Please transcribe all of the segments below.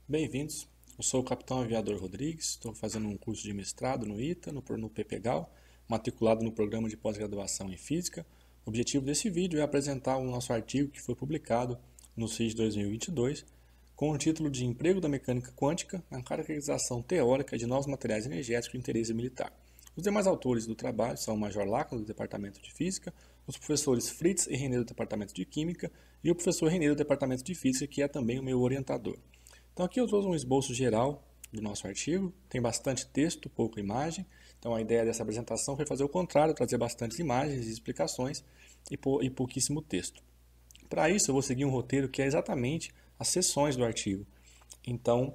Bem-vindos, eu sou o Capitão Aviador Rodrigues, estou fazendo um curso de mestrado no ITA, no PPGAL, matriculado no programa de pós-graduação em Física. O objetivo desse vídeo é apresentar o nosso artigo que foi publicado no CIS 2022, com o título de Emprego da Mecânica Quântica na Caracterização Teórica de Novos Materiais Energéticos de Interesse Militar. Os demais autores do trabalho são o Major Lacla, do Departamento de Física, os professores Fritz e Renê, do Departamento de Química, e o professor Renê, do Departamento de Física, que é também o meu orientador. Então aqui eu trouxe um esboço geral do nosso artigo, tem bastante texto, pouca imagem, então a ideia dessa apresentação foi fazer o contrário, trazer bastantes imagens e explicações e pouquíssimo texto. Para isso eu vou seguir um roteiro que é exatamente as seções do artigo. Então,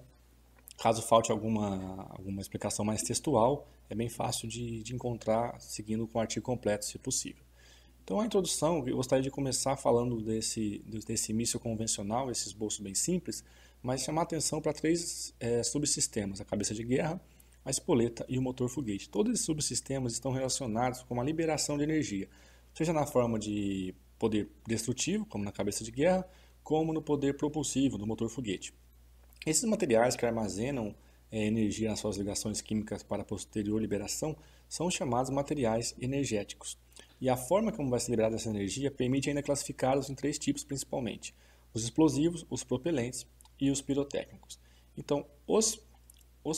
caso falte alguma explicação mais textual, é bem fácil de encontrar seguindo com o artigo completo, se possível. Então, a introdução, eu gostaria de começar falando desse míssil convencional, esse esboço bem simples, mas chamar atenção para três subsistemas, a cabeça de guerra, a espoleta e o motor foguete. Todos esses subsistemas estão relacionados com a liberação de energia, seja na forma de poder destrutivo, como na cabeça de guerra, como no poder propulsivo, no motor foguete. Esses materiais que armazenam energia nas suas ligações químicas para posterior liberação são chamados materiais energéticos. E a forma como vai ser liberada essa energia permite ainda classificá-los em três tipos principalmente: os explosivos, os propelentes e os pirotécnicos. Então, os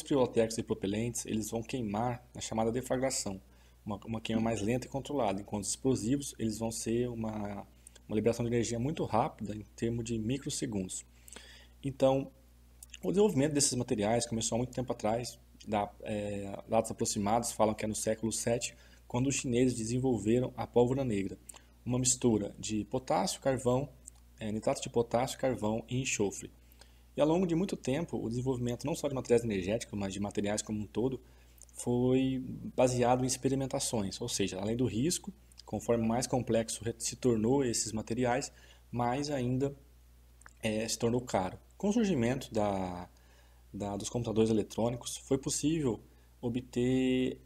pirotécnicos e propelentes eles vão queimar na chamada deflagração, uma queima mais lenta e controlada, enquanto os explosivos eles vão ser uma liberação de energia muito rápida em termos de microsegundos. Então, o desenvolvimento desses materiais começou há muito tempo atrás. Dados aproximados falam que é no século VII, quando os chineses desenvolveram a pólvora negra, uma mistura de potássio, carvão, nitrato de potássio, carvão e enxofre. E ao longo de muito tempo, o desenvolvimento não só de materiais energéticos, mas de materiais como um todo, foi baseado em experimentações, ou seja, além do risco, conforme mais complexo se tornou esses materiais, mais ainda se tornou caro. Com o surgimento dos computadores eletrônicos, foi possível obter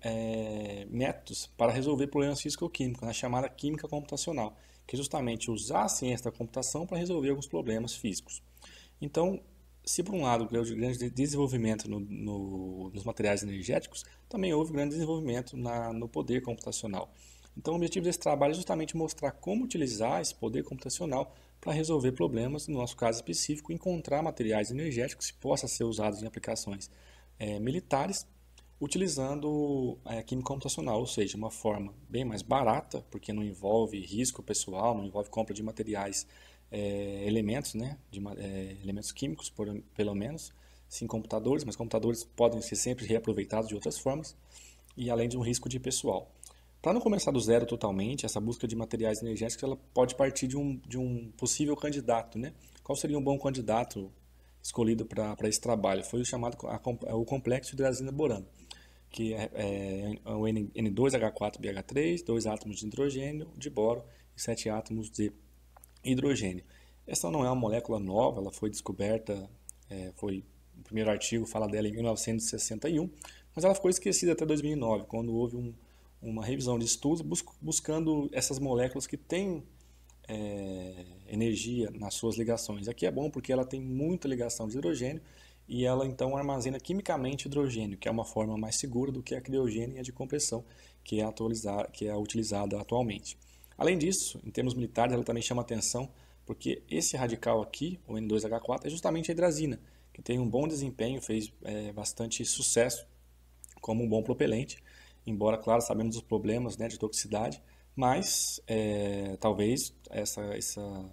métodos para resolver problemas físico-químicos, na chamada química computacional, que é justamente usar a ciência da computação para resolver alguns problemas físicos. Então, se por um lado houve grande desenvolvimento nos materiais energéticos, também houve grande desenvolvimento no poder computacional. Então, o objetivo desse trabalho é justamente mostrar como utilizar esse poder computacional para resolver problemas, no nosso caso específico, encontrar materiais energéticos que possam ser usados em aplicações militares, utilizando a química computacional, ou seja, uma forma bem mais barata, porque não envolve risco pessoal, não envolve compra de materiais, elementos, né, elementos químicos, pelo menos, sim computadores, mas computadores podem ser sempre reaproveitados de outras formas, e além de um risco de pessoal. Para não começar do zero totalmente, essa busca de materiais energéticos ela pode partir de um possível candidato, né? Qual seria um bom candidato escolhido para esse trabalho? Foi o chamado o complexo hidrazina-borano, que é o N2H4BH3, 2 átomos de hidrogênio, de boro e 7 átomos de hidrogênio. Essa não é uma molécula nova, ela foi descoberta, o primeiro artigo fala dela em 1961, mas ela ficou esquecida até 2009, quando houve uma revisão de estudos buscando essas moléculas que têm energia nas suas ligações. Aqui é bom porque ela tem muita ligação de hidrogênio e ela então armazena quimicamente hidrogênio, que é uma forma mais segura do que a criogênio e a de compressão, que é utilizada atualmente. Além disso, em termos militares, ela também chama atenção porque esse radical aqui, o N2H4, é justamente a hidrazina, que tem um bom desempenho, fez bastante sucesso como um bom propelente, embora, claro, sabemos dos problemas, né, de toxicidade, mas talvez essa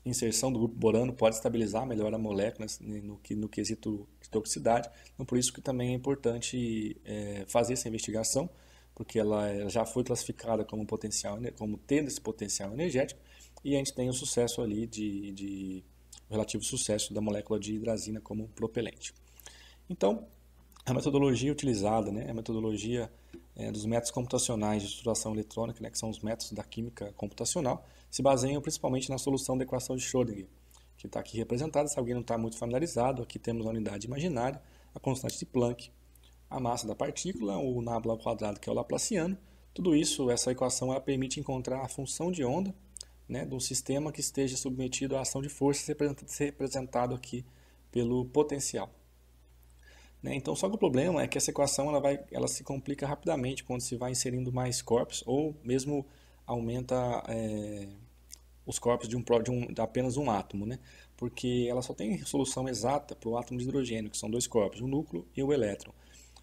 inserção do grupo borano pode estabilizar melhor a molécula no quesito de toxicidade, então por isso que também é importante fazer essa investigação, porque ela já foi classificada como tendo esse potencial energético, e a gente tem o sucesso ali o relativo sucesso da molécula de hidrazina como propelente. Então, a metodologia utilizada, né, a metodologia dos métodos computacionais de estruturação eletrônica, né, que são os métodos da química computacional, se baseiam principalmente na solução da equação de Schrödinger, que está aqui representada. Se alguém não está muito familiarizado, aqui temos a unidade imaginária, a constante de Planck, a massa da partícula, o nabla ao quadrado, que é o laplaciano. Tudo isso, essa equação ela permite encontrar a função de onda, né, de um sistema que esteja submetido à ação de força, representado aqui pelo potencial. né? Então, só que o problema é que essa equação ela se complica rapidamente quando se vai inserindo mais corpos ou mesmo aumenta os corpos de apenas um átomo, né? Porque ela só tem solução exata para o átomo de hidrogênio, que são dois corpos, o núcleo e o elétron.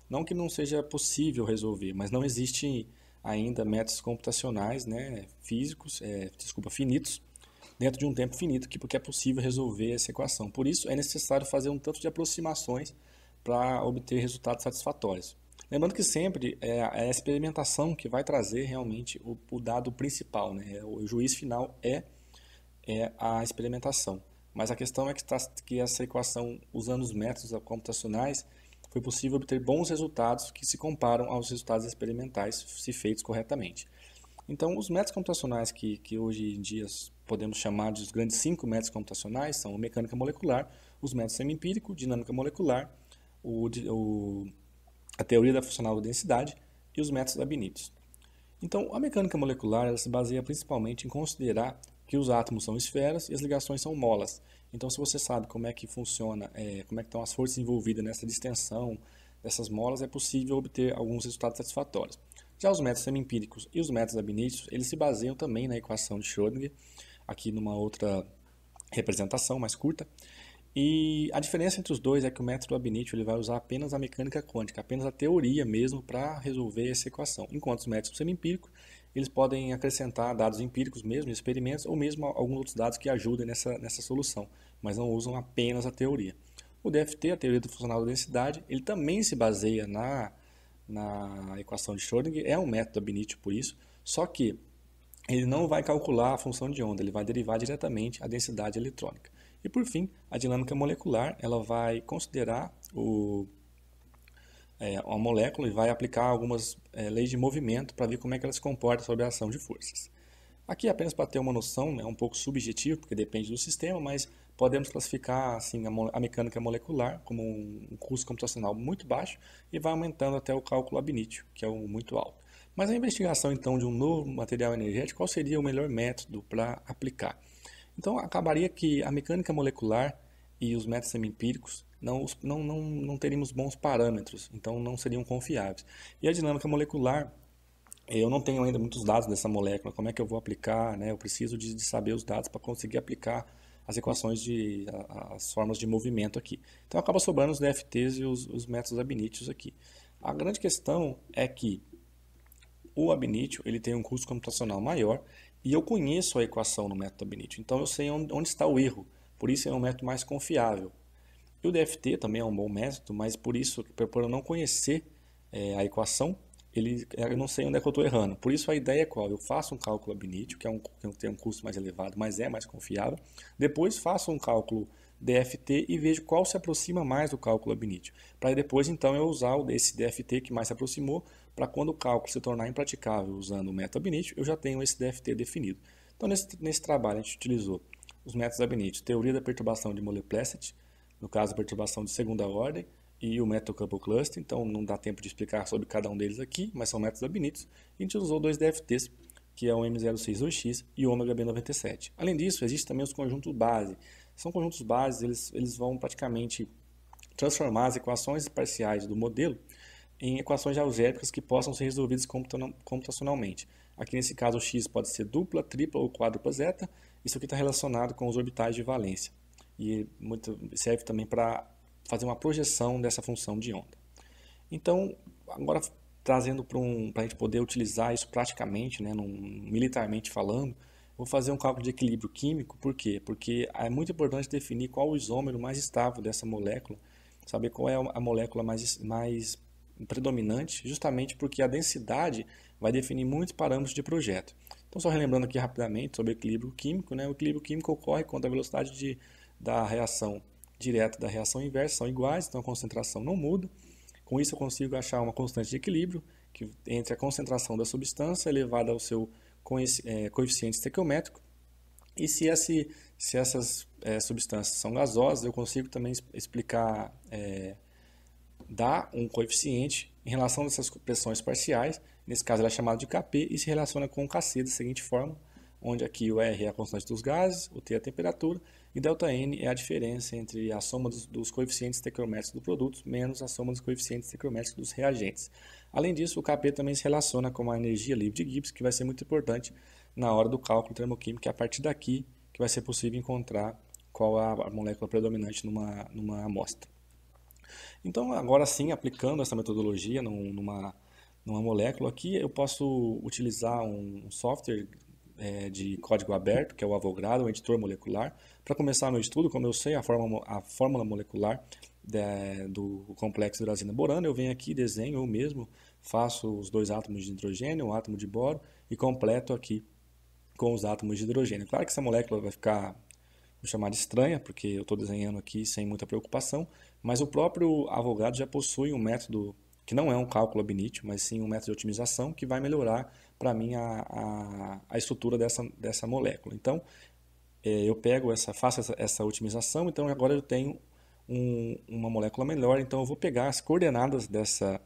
Não que não seja possível resolver, mas não existe ainda métodos computacionais, né, finitos, dentro de um tempo finito, porque é possível resolver essa equação. Por isso, é necessário fazer um tanto de aproximações para obter resultados satisfatórios. Lembrando que sempre é a experimentação que vai trazer realmente o dado principal, né? O juiz final é a experimentação. Mas a questão é que essa equação, usando os métodos computacionais, foi possível obter bons resultados que se comparam aos resultados experimentais se feitos corretamente. Então, os métodos computacionais que hoje em dia podemos chamar de os grandes 5 métodos computacionais são a mecânica molecular, os métodos semi-empírico, dinâmica molecular, a teoria da funcional densidade e os métodos ab-initio. Então, a mecânica molecular ela se baseia principalmente em considerar que os átomos são esferas e as ligações são molas. Então, se você sabe como é que funciona, como é que estão as forças envolvidas nessa distensão dessas molas, é possível obter alguns resultados satisfatórios. Já os métodos semi-empíricos e os métodos ab-initio, eles se baseiam também na equação de Schrödinger, aqui numa outra representação mais curta. E a diferença entre os dois é que o método ab-initio ele vai usar apenas a mecânica quântica, apenas a teoria mesmo para resolver essa equação. Enquanto os métodos semi-empíricos, eles podem acrescentar dados empíricos mesmo, experimentos, ou mesmo alguns outros dados que ajudem nessa solução, mas não usam apenas a teoria. O DFT, a teoria funcional da densidade, ele também se baseia na equação de Schrödinger, é um método ab-initio por isso, só que ele não vai calcular a função de onda, ele vai derivar diretamente a densidade eletrônica. E por fim, a dinâmica molecular, ela vai considerar uma molécula e vai aplicar algumas leis de movimento para ver como é que ela se comporta sob a ação de forças. Aqui apenas para ter uma noção, é um pouco subjetivo, porque depende do sistema, mas podemos classificar assim, a mecânica molecular como um custo computacional muito baixo e vai aumentando até o cálculo ab-initio, que é o muito alto. Mas a investigação então de um novo material energético, qual seria o melhor método para aplicar? Então acabaria que a mecânica molecular e os métodos semi-empíricos não teríamos bons parâmetros, então não seriam confiáveis. E a dinâmica molecular, eu não tenho ainda muitos dados dessa molécula, como é que eu vou aplicar, né? Eu preciso de saber os dados para conseguir aplicar as equações as formas de movimento aqui. Então acaba sobrando os DFTs e os métodos ab-initios aqui. A grande questão é que o ab-initio ele tem um custo computacional maior e eu conheço a equação no método ab-initio, então eu sei onde está o erro, por isso é um método mais confiável. E o DFT também é um bom método, mas por isso, por eu não conhecer a equação, eu não sei onde é que eu estou errando. Por isso a ideia é qual? Eu faço um cálculo ab-initio, que tem um custo mais elevado, mas é mais confiável. Depois faço um cálculo DFT e vejo qual se aproxima mais do cálculo ab-initio. Para depois então eu usar esse DFT que mais se aproximou, para quando o cálculo se tornar impraticável usando o método ab-initio, eu já tenho esse DFT definido. Então nesse trabalho a gente utilizou os métodos ab-initio, teoria da perturbação de Mollet-Plesset, no caso a perturbação de segunda ordem, e o método Couple Cluster, então não dá tempo de explicar sobre cada um deles aqui, mas são métodos ab-initios. A gente usou dois DFTs, que é o M062X e o ômega B97. Além disso, existem também os conjuntos base. São conjuntos base, eles vão praticamente transformar as equações parciais do modelo em equações algébricas que possam ser resolvidas computacionalmente. Aqui nesse caso o x pode ser dupla, tripla ou quádrupla zeta. Isso aqui está relacionado com os orbitais de valência. E serve também para fazer uma projeção dessa função de onda. Então, agora trazendo para a gente poder utilizar isso praticamente, né, militarmente falando, vou fazer um cálculo de equilíbrio químico. Por quê? Porque é muito importante definir qual o isômero mais estável dessa molécula, saber qual é a molécula mais predominante, justamente porque a densidade vai definir muitos parâmetros de projeto. Então, só relembrando aqui rapidamente sobre o equilíbrio químico, né, o equilíbrio químico ocorre quando a velocidade da reação direta da reação inversa são iguais, então a concentração não muda. Com isso eu consigo achar uma constante de equilíbrio entre a concentração da substância elevada ao seu coeficiente estequiométrico. E se essas substâncias são gasosas, eu consigo também explicar, dar um coeficiente em relação a essas pressões parciais. Nesse caso ela é chamada de Kp e se relaciona com o Kc da seguinte forma, onde aqui o R é a constante dos gases, o T é a temperatura, e ΔN é a diferença entre a soma dos coeficientes estequiométricos do produto menos a soma dos coeficientes estequiométricos dos reagentes. Além disso, o Kp também se relaciona com a energia livre de Gibbs, que vai ser muito importante na hora do cálculo termoquímico, é a partir daqui que vai ser possível encontrar qual a molécula predominante numa amostra. Então, agora sim, aplicando essa metodologia numa molécula aqui, eu posso utilizar um software de código aberto, que é o Avogadro, o editor molecular, para começar meu estudo. Como eu sei a fórmula molecular do complexo hidrazina-borano, eu venho aqui, desenho eu mesmo, faço os dois átomos de hidrogênio, um átomo de boro, e completo aqui com os átomos de hidrogênio. Claro que essa molécula vai ficar, vou chamar de estranha, porque eu estou desenhando aqui sem muita preocupação, mas o próprio Avogadro já possui um método que não é um cálculo ab initio, mas sim um método de otimização que vai melhorar para mim a estrutura dessa molécula. Então, eu faço essa otimização, então agora eu tenho uma molécula melhor, então eu vou pegar as coordenadas dessa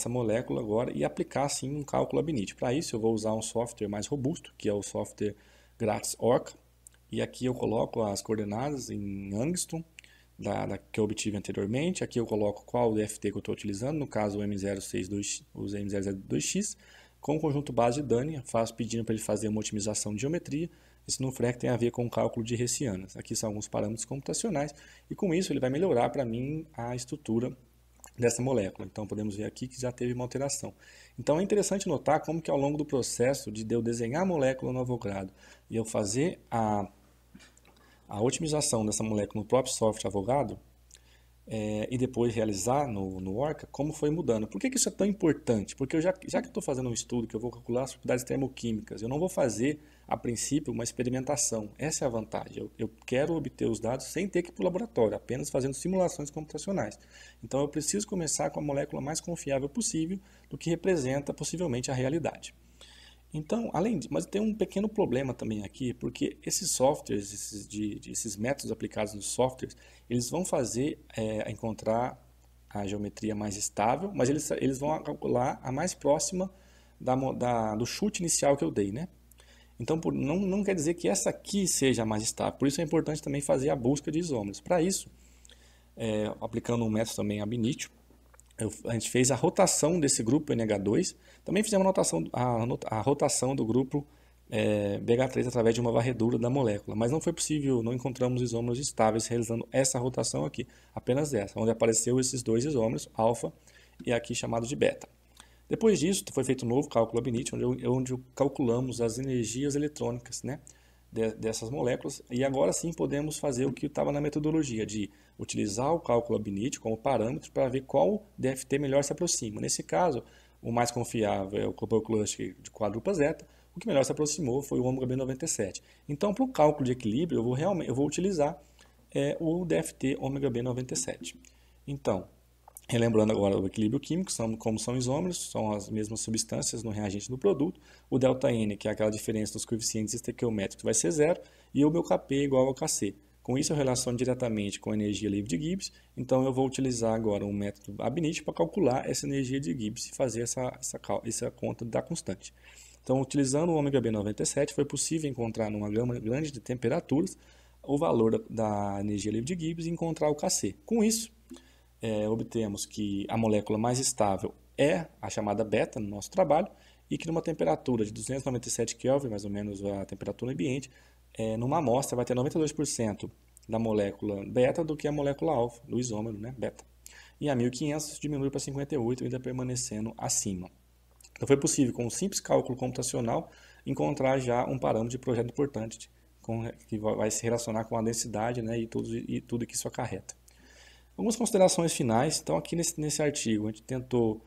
molécula agora e aplicar assim um cálculo ab initio. Para isso eu vou usar um software mais robusto, que é o software grátis Orca, e aqui eu coloco as coordenadas em angstrom, que eu obtive anteriormente. Aqui eu coloco qual o DFT que eu estou utilizando, no caso o M002X, com o conjunto base de Dani, faço pedindo para ele fazer uma otimização de geometria. Esse NumFrec tem a ver com o cálculo de Hessianas. Aqui são alguns parâmetros computacionais, e com isso ele vai melhorar para mim a estrutura dessa molécula. Então podemos ver aqui que já teve uma alteração. Então é interessante notar como que ao longo do processo de eu desenhar a molécula no Avogadro e eu fazer a otimização dessa molécula no próprio software Avogadro e depois realizar no Orca, como foi mudando. Por que isso é tão importante? Porque já que eu estou fazendo um estudo que eu vou calcular as propriedades termoquímicas, eu não vou fazer, a princípio, uma experimentação. Essa é a vantagem. Eu quero obter os dados sem ter que ir para o laboratório, apenas fazendo simulações computacionais. Então eu preciso começar com a molécula mais confiável possível, do que representa possivelmente a realidade. Então, mas tem um pequeno problema também aqui, porque esses softwares, esses métodos aplicados nos softwares, eles vão fazer encontrar a geometria mais estável, mas eles vão calcular a mais próxima do chute inicial que eu dei, né? Então, não quer dizer que essa aqui seja a mais estável, por isso é importante também fazer a busca de isômeros. Para isso, aplicando um método também ab initio, a gente fez a rotação desse grupo NH2, também fizemos a rotação do grupo BH3 através de uma varredura da molécula, mas não foi possível, não encontramos isômeros estáveis realizando essa rotação aqui, apenas essa, onde apareceu esses dois isômeros, alfa e aqui chamado de beta. Depois disso, foi feito um novo cálculo ab initio, onde calculamos as energias eletrônicas, né, dessas moléculas, e agora sim podemos fazer o que estava na metodologia, de utilizar o cálculo ab initio como parâmetro para ver qual DFT melhor se aproxima. Nesse caso, o mais confiável é o Couple Cluster de quadrupla zeta, o que melhor se aproximou foi o ômega B97. Então, para o cálculo de equilíbrio, eu vou utilizar o DFT ômega B97. Então, relembrando agora o equilíbrio químico, como são isômeros, são as mesmas substâncias no reagente do produto. O ΔN, que é aquela diferença dos coeficientes estequiométricos, vai ser zero, e o meu Kp é igual ao Kc. Com isso eu relaciono diretamente com a energia livre de Gibbs, então eu vou utilizar agora um método ab initio para calcular essa energia de Gibbs e fazer essa conta da constante. Então, utilizando o ômega B97, foi possível encontrar numa gama grande de temperaturas o valor da energia livre de Gibbs e encontrar o Kc. Com isso, obtemos que a molécula mais estável é a chamada beta no nosso trabalho, e que numa temperatura de 297 Kelvin, mais ou menos a temperatura ambiente, numa amostra vai ter 92% da molécula beta do que a molécula alfa, do isômero, né, beta. E a 1500 diminui para 58, ainda permanecendo acima. Então foi possível, com um simples cálculo computacional, encontrar já um parâmetro de projeto importante, que vai se relacionar com a densidade, né, e tudo que isso acarreta. Algumas considerações finais. Então, aqui nesse artigo, a gente tentou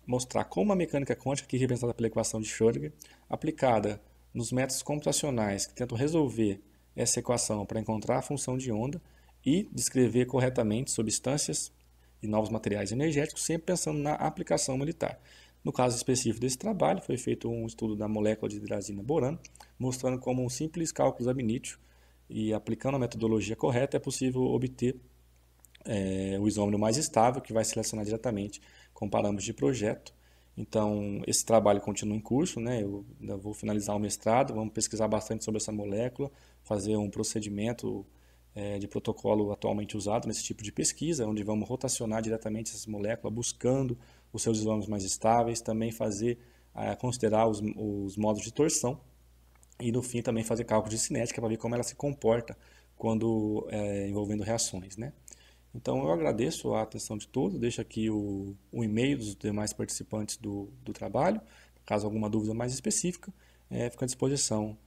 mostrar como a mecânica quântica, aqui representada pela equação de Schrödinger, aplicada nos métodos computacionais que tentam resolver essa equação para encontrar a função de onda e descrever corretamente substâncias e novos materiais energéticos, sempre pensando na aplicação militar. No caso específico desse trabalho, foi feito um estudo da molécula de hidrazina-borano, mostrando como um simples cálculo ab initio e aplicando a metodologia correta é possível obter o isômero mais estável, que vai se relacionar diretamente com parâmetros de projeto, Então, esse trabalho continua em curso, né? Eu ainda vou finalizar o mestrado, vamos pesquisar bastante sobre essa molécula, fazer um procedimento de protocolo atualmente usado nesse tipo de pesquisa, onde vamos rotacionar diretamente essas moléculas, buscando os seus isómeros mais estáveis, também considerar os modos de torção e no fim também fazer cálculo de cinética para ver como ela se comporta quando envolvendo reações, né? Então eu agradeço a atenção de todos, deixo aqui o e-mail dos demais participantes do trabalho, caso alguma dúvida mais específica, fico à disposição.